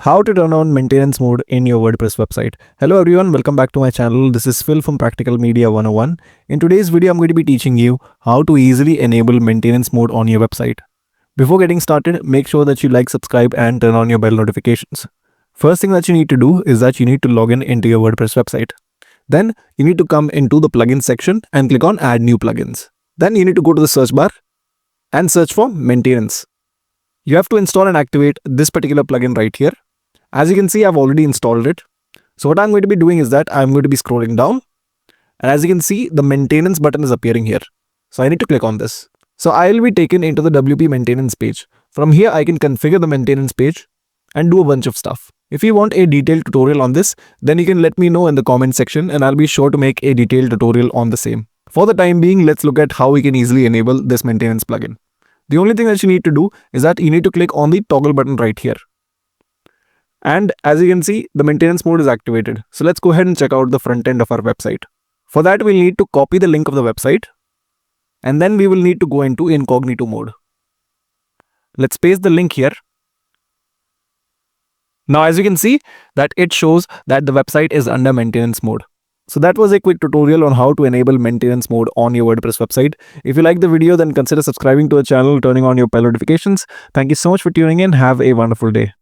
How to turn on maintenance mode in your WordPress website. Hello everyone, welcome back to my channel. This is Phil from Practical Media 101. In today's video, I'm going to be teaching you how to easily enable maintenance mode on your website. Before getting started, make sure that you like, subscribe and turn on your bell notifications. First thing that you need to do is that you need to log in into your WordPress website. Then you need to come into the plugins section and click on add new plugins. Then you need to go to the search bar and search for maintenance. You have to install and activate this particular plugin right here. As you can see, I've already installed it. So what I'm going to be doing is that I'm going to be scrolling down. And as you can see, the maintenance button is appearing here. So I need to click on this. So I'll be taken into the WP maintenance page. From here, I can configure the maintenance page and do a bunch of stuff. If you want a detailed tutorial on this, then you can let me know in the comment section and I'll be sure to make a detailed tutorial on the same. For the time being, let's look at how we can easily enable this maintenance plugin. The only thing that you need to do is that you need to click on the toggle button right here. And as you can see, the maintenance mode is activated. So let's go ahead and check out the front end of our website. For that, we'll need to copy the link of the website. And then we will need to go into incognito mode. Let's paste the link here. Now, as you can see, that it shows that the website is under maintenance mode. So that was a quick tutorial on how to enable maintenance mode on your WordPress website. If you like the video, then consider subscribing to our channel, turning on your bell notifications. Thank you so much for tuning in. Have a wonderful day.